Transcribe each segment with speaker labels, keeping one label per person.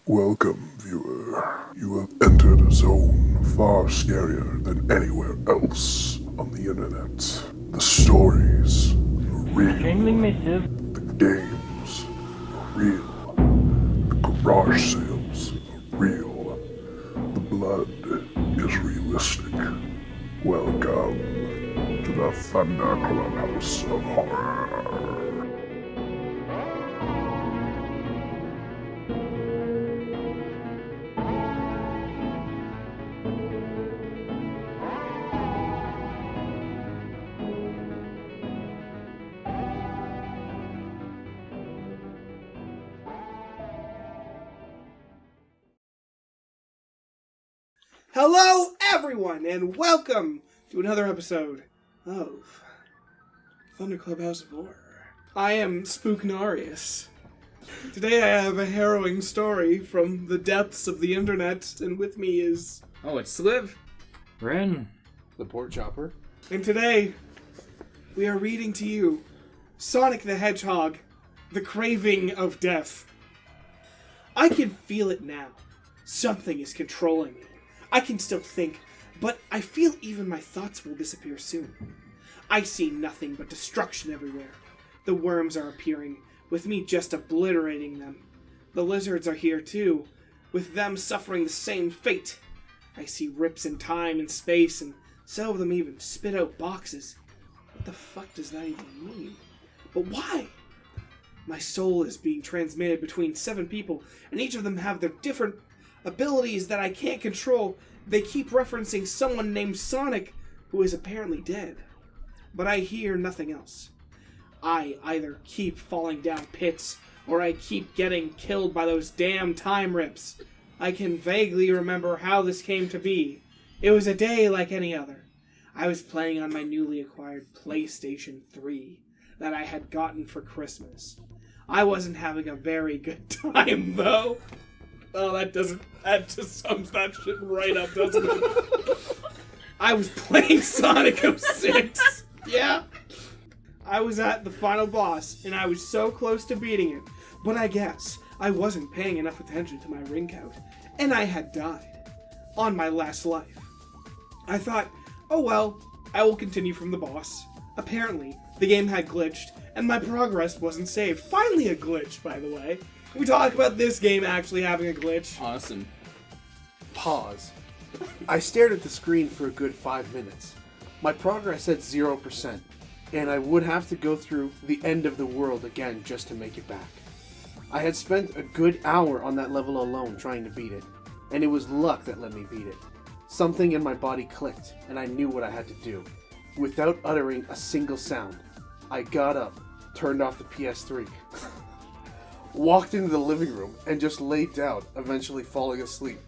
Speaker 1: Welcome, viewer. You have entered a zone far scarier than anywhere else on the internet. The stories are real.
Speaker 2: Jingling missive.
Speaker 1: The games are real. The garage sales are real. The blood is realistic. Welcome to the ThunderClub House of Horror.
Speaker 3: Hello, everyone, and welcome to another episode of ThunderClub House of Horror. I am Spooknarius. Today I have a harrowing story from the depths of the internet, and with me is...
Speaker 4: Oh, it's Sliv.
Speaker 2: Ren.
Speaker 5: The Pork Chopper.
Speaker 3: And today, we are reading to you Sonic the Hedgehog, the Craving of Death. I can feel it now. Something is controlling me. I can still think, but I feel even my thoughts will disappear soon. I see nothing but destruction everywhere. The worms are appearing, with me just obliterating them. The lizards are here too, with them suffering the same fate. I see rips in time and space, and some of them even spit out boxes. What the fuck does that even mean? But why? My soul is being transmitted between 7 people, and each of them have their different abilities that I can't control. They keep referencing someone named Sonic, who is apparently dead. But I hear nothing else. I either keep falling down pits, or I keep getting killed by those damn time rips. I can vaguely remember how this came to be. It was a day like any other. I was playing on my newly acquired PlayStation 3 that I had gotten for Christmas. I wasn't having a very good time, though. Oh, that just sums that shit right up, doesn't it? I was playing Sonic 06. Yeah. I was at the final boss, and I was so close to beating it. But I guess I wasn't paying enough attention to my ring count, and I had died on my last life. I thought, oh well, I will continue from the boss. Apparently, the game had glitched, and my progress wasn't saved. Finally a glitch, by the way. We talk about this game actually having a glitch.
Speaker 4: Awesome.
Speaker 5: Pause. I stared at the screen for a good 5 minutes. My progress said 0%, and I would have to go through the end of the world again just to make it back. I had spent a good hour on that level alone trying to beat it, and it was luck that let me beat it. Something in my body clicked, and I knew what I had to do. Without uttering a single sound, I got up, turned off the PS3, walked into the living room, and just laid down, eventually falling asleep.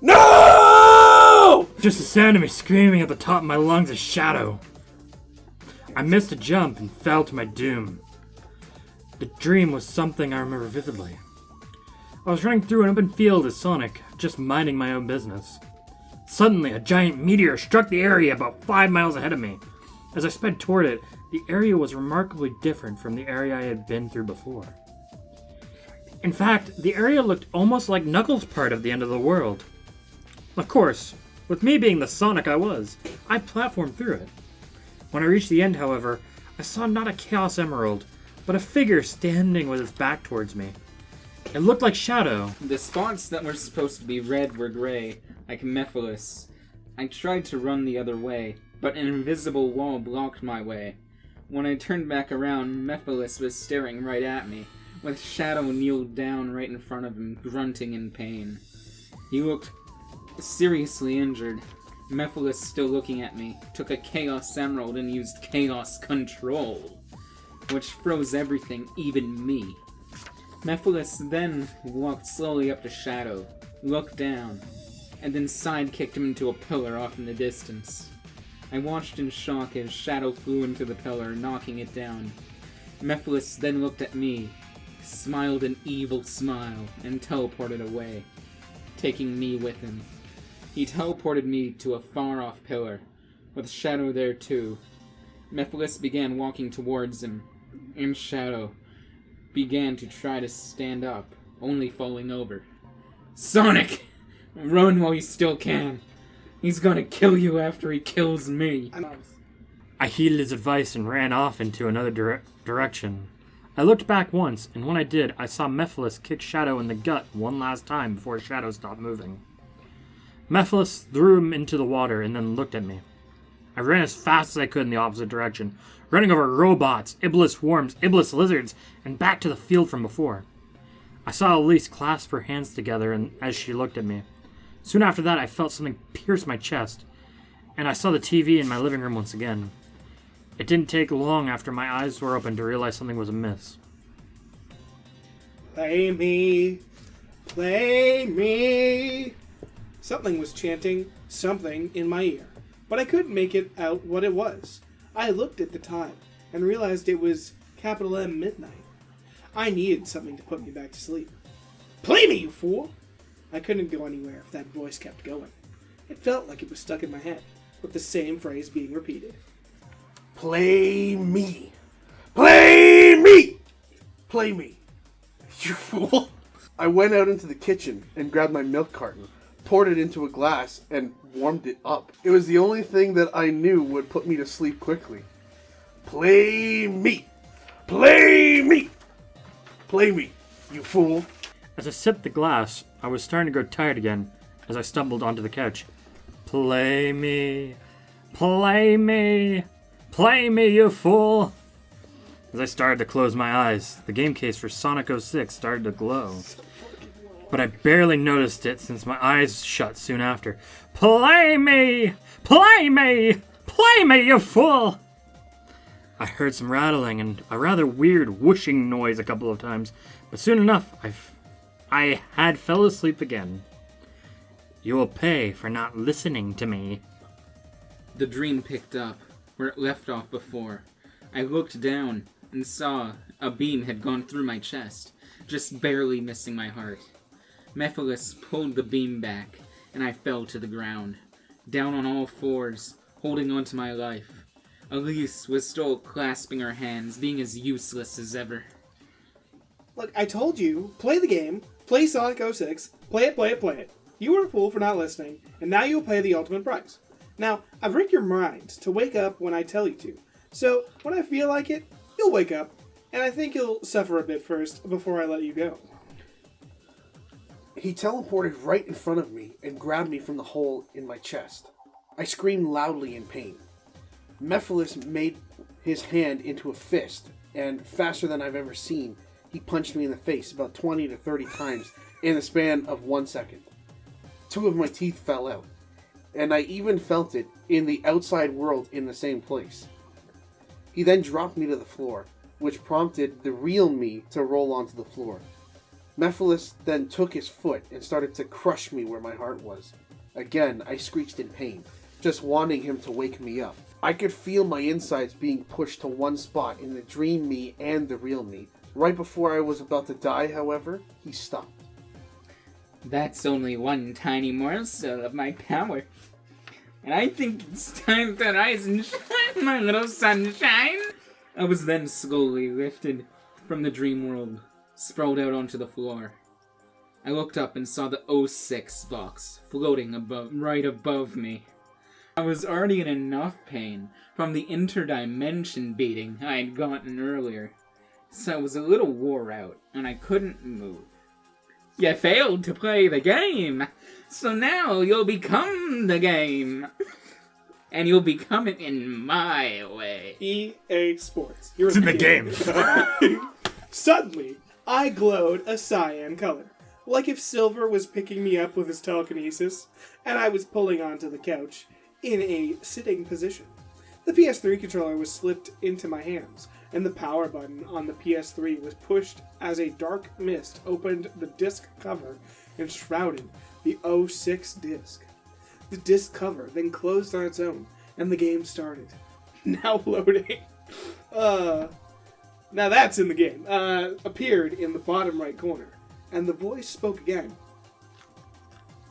Speaker 5: No!
Speaker 2: Just the sound of me screaming at the top of my lungs is shadow. I missed a jump and fell to my doom. The dream was something I remember vividly. I was running through an open field as Sonic, just minding my own business. Suddenly, a giant meteor struck the area about 5 miles ahead of me. As I sped toward it, the area was remarkably different from the area I had been through before. In fact, the area looked almost like Knuckles' part of the end of the world. Of course, with me being the Sonic I was, I platformed through it. When I reached the end, however, I saw not a Chaos Emerald, but a figure standing with its back towards me. It looked like Shadow.
Speaker 4: The spots that were supposed to be red were gray, like Mephiles. I tried to run the other way, but an invisible wall blocked my way. When I turned back around, Mephiles was staring right at me, with Shadow kneeled down right in front of him, grunting in pain. He looked seriously injured. Mephiles, still looking at me, took a Chaos Emerald and used Chaos Control, which froze everything, even me. Mephiles then walked slowly up to Shadow, looked down, and then sidekicked him into a pillar off in the distance. I watched in shock as Shadow flew into the pillar, knocking it down. Mephiles then looked at me, smiled an evil smile, and teleported away, taking me with him. He teleported me to a far-off pillar, with Shadow there too. Mephiles began walking towards him, and Shadow began to try to stand up, only falling over. Sonic! Run while you still can. He's gonna kill you after he kills me.
Speaker 2: I heeded his advice and ran off into another direction. I looked back once, and when I did, I saw Mephiles kick Shadow in the gut one last time before Shadow stopped moving. Mephiles threw him into the water and then looked at me. I ran as fast as I could in the opposite direction, running over robots, Iblis worms, Iblis lizards, and back to the field from before. I saw Elise clasp her hands together as she looked at me. Soon after that, I felt something pierce my chest, and I saw the TV in my living room once again. It didn't take long after my eyes were open to realize something was amiss.
Speaker 3: Play me, play me. Something was chanting something in my ear, but I couldn't make it out what it was. I looked at the time and realized it was capital M midnight. I needed something to put me back to sleep. Play me, you fool! I couldn't go anywhere if that voice kept going. It felt like it was stuck in my head, with the same phrase being repeated.
Speaker 5: Play me. Play me! Play me. You fool. I went out into the kitchen and grabbed my milk carton, poured it into a glass, and warmed it up. It was the only thing that I knew would put me to sleep quickly. Play me. Play me. Play me, you fool.
Speaker 2: As I sipped the glass, I was starting to grow tired again as I stumbled onto the couch. Play me. Play me. Play me, you fool! As I started to close my eyes, the game case for Sonic 06 started to glow. But I barely noticed it since my eyes shut soon after. Play me! Play me! Play me, you fool! I heard some rattling and a rather weird whooshing noise a couple of times, but soon enough I had fell asleep again. You will pay for not listening to me.
Speaker 4: The dream picked up where it left off before. I looked down and saw a beam had gone through my chest, just barely missing my heart. Mephiles pulled the beam back, and I fell to the ground, down on all fours, holding on to my life. Elise was still clasping her hands, being as useless as ever.
Speaker 3: Look, I told you, play the game, play Sonic 06, play it, play it, play it. You were a fool for not listening, and now you'll pay the ultimate price. Now, I've rigged your mind to wake up when I tell you to. So, when I feel like it, you'll wake up, and I think you'll suffer a bit first before I let you go.
Speaker 5: He teleported right in front of me and grabbed me from the hole in my chest. I screamed loudly in pain. Mephiles made his hand into a fist, and faster than I've ever seen, he punched me in the face about 20 to 30 times in the span of 1 second. 2 of my teeth fell out, and I even felt it in the outside world in the same place. He then dropped me to the floor, which prompted the real me to roll onto the floor. Mephiles then took his foot and started to crush me where my heart was. Again, I screeched in pain, just wanting him to wake me up. I could feel my insides being pushed to one spot in the dream me and the real me. Right before I was about to die, however, he stopped.
Speaker 4: That's only one tiny morsel of my power. And I think it's time to rise and shine, my little sunshine. I was then slowly lifted from the dream world, sprawled out onto the floor. I looked up and saw the 06 box floating right above me. I was already in enough pain from the interdimension beating I had gotten earlier, so I was a little wore out, and I couldn't move. You failed to play the game, so now you'll become the game. And you'll become it in my way.
Speaker 3: EA Sports. You're
Speaker 2: It's in the game.
Speaker 3: Suddenly, I glowed a cyan color, like if Silver was picking me up with his telekinesis, and I was pulling onto the couch in a sitting position. The PS3 controller was slipped into my hands, and the power button on the PS3 was pushed as a dark mist opened the disc cover and shrouded the 06 disc. The disc cover then closed on its own, and the game started. Now loading. Now that's in the game. Appeared in the bottom right corner, and the voice spoke again.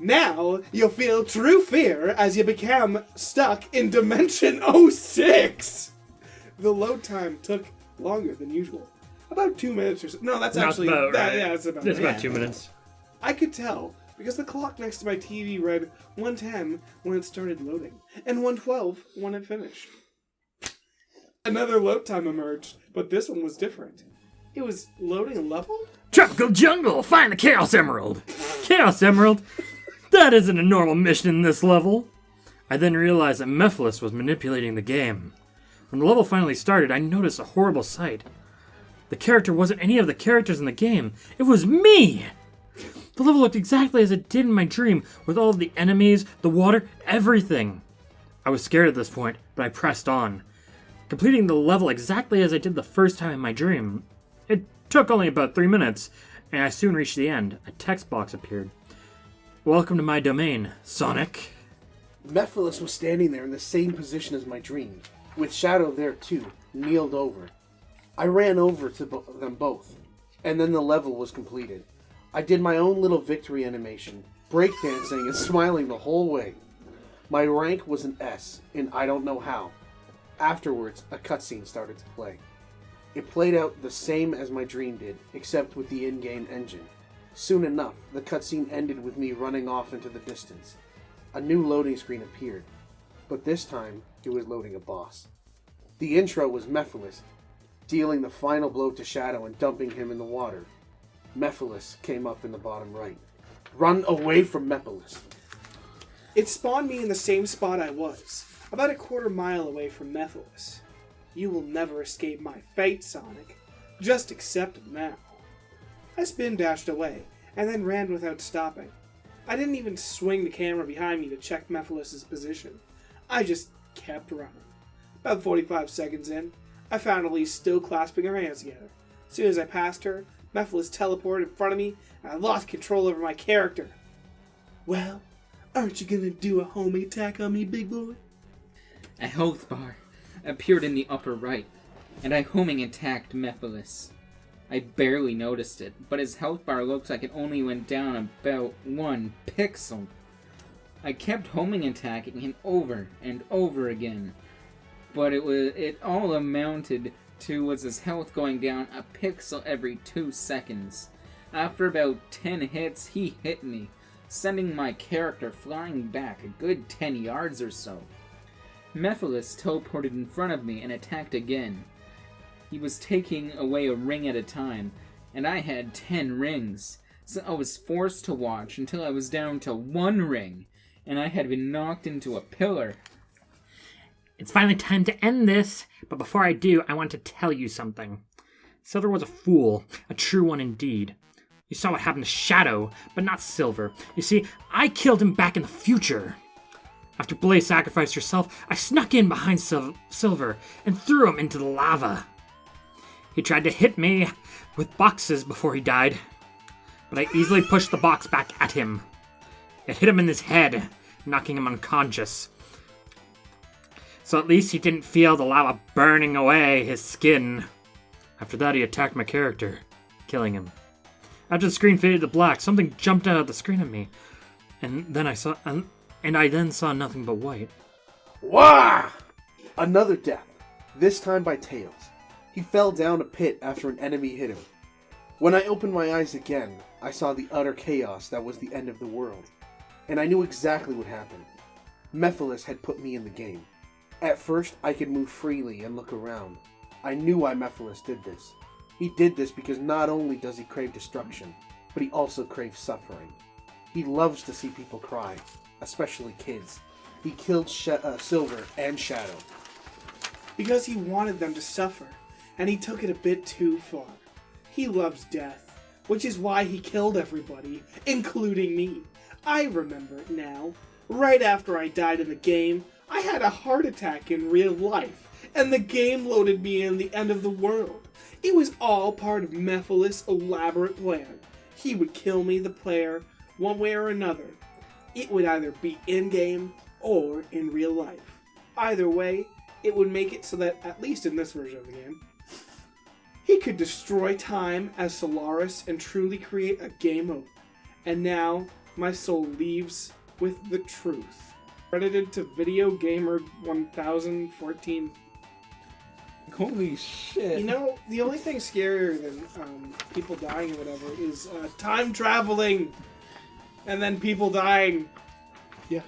Speaker 3: Now you'll feel true fear as you become stuck in Dimension 06! The load time took longer than usual. About 2 minutes or so. No, that's
Speaker 2: That's
Speaker 3: actually...
Speaker 2: about right.
Speaker 3: Yeah, it's about
Speaker 2: It's
Speaker 3: right.
Speaker 2: about 2 minutes.
Speaker 3: I could tell, because the clock next to my TV read 1:10 when it started loading, and 1:12 when it finished. Another load time emerged, but this one was different. It was loading a level?
Speaker 2: Tropical jungle, find the Chaos Emerald. Chaos Emerald? That isn't a normal mission in this level. I then realized that Mephiles was manipulating the game. When the level finally started, I noticed a horrible sight. The character wasn't any of the characters in the game. It was me! The level looked exactly as it did in my dream, with all of the enemies, the water, everything. I was scared at this point, but I pressed on, completing the level exactly as I did the first time in my dream. It took only about 3 minutes, and I soon reached the end. A text box appeared. Welcome to my domain, Sonic.
Speaker 5: Mephiles was standing there in the same position as my dream, with Shadow there too, kneeled over. I ran over to them both, and then the level was completed. I did my own little victory animation, breakdancing and smiling the whole way. My rank was an S, and I don't know how. Afterwards, a cutscene started to play. It played out the same as my dream did, except with the in-game engine. Soon enough, the cutscene ended with me running off into the distance. A new loading screen appeared, but this time it was loading a boss. The intro was Mephiles, dealing the final blow to Shadow and dumping him in the water. Mephiles came up in the bottom right. Run away from Mephiles.
Speaker 3: It spawned me in the same spot I was, about a quarter mile away from Mephiles. You will never escape my fate, Sonic. Just accept it now. I spin dashed away, and then ran without stopping. I didn't even swing the camera behind me to check Mephiles' position. I just kept running. About 45 seconds in, I found Elise still clasping her hands together. As soon as I passed her, Mephiles teleported in front of me, and I lost control over my character. Well, aren't you gonna do a homing attack on me, big boy?
Speaker 4: A health bar appeared in the upper right, and I homing attacked Mephiles. I barely noticed it, but his health bar looked like it only went down about 1 pixel. I kept homing attacking him over and over again, but it all amounted to was his health going down a pixel every 2 seconds. After about 10 hits, he hit me, sending my character flying back a good 10 yards or so. Mephiles teleported in front of me and attacked again. He was taking away a ring at a time, and I had 10 rings, so I was forced to watch until I was down to 1 ring, and I had been knocked into a pillar.
Speaker 2: It's finally time to end this, but before I do, I want to tell you something. Silver was a fool, a true one indeed. You saw what happened to Shadow, but not Silver. You see, I killed him back in the future. After Blaze sacrificed herself, I snuck in behind Silver and threw him into the lava. He tried to hit me with boxes before he died, but I easily pushed the box back at him. It hit him in his head, knocking him unconscious. So at least he didn't feel the lava burning away his skin. After that, he attacked my character, killing him. After the screen faded to black, something jumped out of the screen at me, and I then saw nothing but white.
Speaker 5: Wah! Another death, this time by Tails. He fell down a pit after an enemy hit him. When I opened my eyes again, I saw the utter chaos that was the end of the world, and I knew exactly what happened. Mephiles had put me in the game. At first, I could move freely and look around. I knew why Mephiles did this. He did this because not only does he crave destruction, but he also craves suffering. He loves to see people cry, especially kids. He killed Silver and Shadow.
Speaker 3: Because he wanted them to suffer, and he took it a bit too far. He loves death, which is why he killed everybody, including me. I remember it now. Right after I died in the game, I had a heart attack in real life, and the game loaded me in the end of the world. It was all part of Mephiles' elaborate plan. He would kill me, the player, one way or another. It would either be in-game or in real life. Either way, it would make it so that, at least in this version of the game, he could destroy time as Solaris and truly create a game over. And now, my soul leaves with the truth. Credited to Video Gamer 1014.
Speaker 4: Holy shit.
Speaker 3: You know, the only thing scarier than people dying or whatever is time traveling and then people dying.
Speaker 5: Yeah.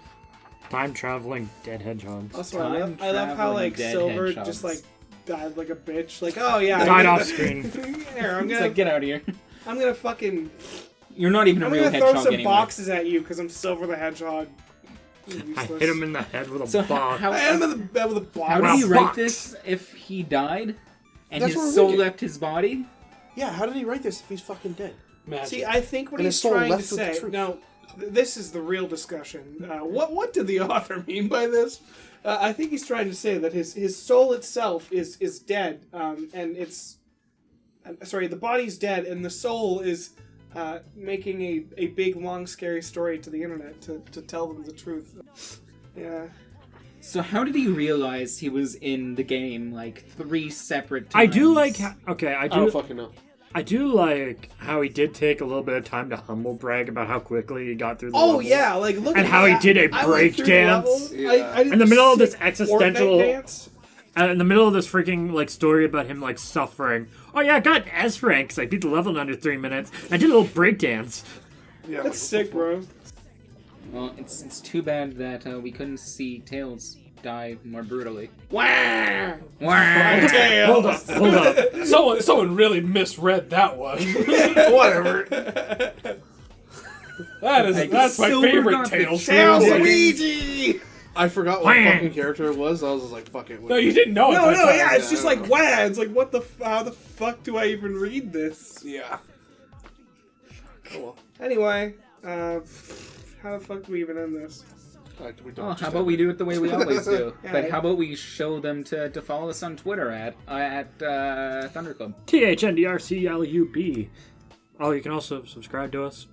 Speaker 2: Time traveling dead hedgehogs.
Speaker 3: Also, I love how like
Speaker 4: dead
Speaker 3: Silver
Speaker 4: hedgehogs.
Speaker 3: just like died like a bitch. Like, oh yeah,
Speaker 2: Died off screen.
Speaker 3: Here,
Speaker 4: It's like, get out of here.
Speaker 3: I'm gonna fucking.
Speaker 4: You're not even a
Speaker 3: I'm
Speaker 4: real
Speaker 3: gonna throw
Speaker 4: hedgehog
Speaker 3: some
Speaker 4: anymore.
Speaker 3: boxes at you because I'm Silver the Hedgehog.
Speaker 2: I hit him in the head with a
Speaker 4: So
Speaker 2: box.
Speaker 3: I am in the bed with a box.
Speaker 4: How
Speaker 2: Wow,
Speaker 4: did he write
Speaker 2: box.
Speaker 4: this if he died and
Speaker 5: That's what
Speaker 4: his
Speaker 5: we're
Speaker 4: soul
Speaker 5: thinking.
Speaker 4: left his body?
Speaker 5: Yeah, how did he write this if he's fucking dead?
Speaker 6: Magic.
Speaker 3: See, I think what
Speaker 5: And
Speaker 3: he's
Speaker 5: his soul
Speaker 3: trying to
Speaker 5: left with the
Speaker 3: say.
Speaker 5: truth.
Speaker 3: Now, this is the real discussion. What did the author mean by this? I think he's trying to say that his soul itself is dead, and it's sorry, the body's dead, and the soul is making a big, long, scary story to the internet to tell them the truth. Yeah.
Speaker 4: So how did he realize he was in the game like 3 separate times?
Speaker 2: I do like. Okay,
Speaker 5: I don't fucking know.
Speaker 2: I do like how he did take a little bit of time to humble brag about how quickly he got through the
Speaker 3: Oh
Speaker 2: level.
Speaker 3: yeah, like look
Speaker 2: And
Speaker 3: at
Speaker 2: how he
Speaker 3: that.
Speaker 2: did a
Speaker 3: I went
Speaker 2: break
Speaker 3: through the
Speaker 2: dance.
Speaker 3: level. I did
Speaker 2: In the middle of this
Speaker 3: sick
Speaker 2: existential-
Speaker 3: Fortnite dance.
Speaker 2: In the middle of this freaking like story about him like suffering. Oh yeah, I got S ranks. I beat the level in under 3 minutes. I did a little break dance.
Speaker 5: Yeah,
Speaker 3: That's sick, bro.
Speaker 4: Well, it's too bad that we couldn't see Tails die more brutally.
Speaker 3: Wah!
Speaker 2: Hold up, hold up.
Speaker 6: Someone really misread that one.
Speaker 3: Whatever.
Speaker 6: That's my
Speaker 4: Silver
Speaker 6: favorite
Speaker 4: got the
Speaker 6: Tails.
Speaker 3: Tails
Speaker 6: Tails.
Speaker 3: Luigi!
Speaker 5: I forgot what
Speaker 2: Wham!
Speaker 5: fucking character it was. I was just like, fuck it.
Speaker 6: No, you didn't know it.
Speaker 3: No,
Speaker 6: that time.
Speaker 3: yeah, it's just like, wow. It's like, what the how the fuck do I even read this?
Speaker 5: Yeah. Oh well.
Speaker 3: Anyway, how the fuck do we even end this?
Speaker 5: We don't
Speaker 4: Oh,
Speaker 5: just
Speaker 4: how about we do it the way we always do?
Speaker 3: Yeah,
Speaker 4: But
Speaker 3: yeah.
Speaker 4: how about we show them to follow us on Twitter at ThunderClub.
Speaker 2: THNDRCLUB. Oh, you can also subscribe to us,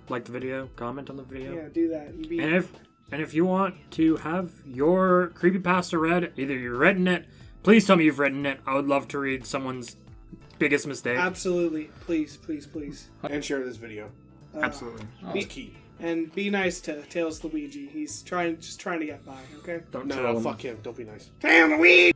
Speaker 2: like the video, comment on the video.
Speaker 3: Yeah, do that. You be
Speaker 2: And if you want to have your creepypasta read, either you've written it, please tell me you've written it. I would love to read someone's biggest mistake.
Speaker 3: absolutely, please, please, please.
Speaker 5: and share this video.
Speaker 2: Absolutely.
Speaker 5: That's key.
Speaker 3: And be nice to Tails Luigi. He's just trying to get by. Okay.
Speaker 2: Don't
Speaker 5: No,
Speaker 2: tell them.
Speaker 5: fuck him. Don't be nice.
Speaker 3: Damn Luigi!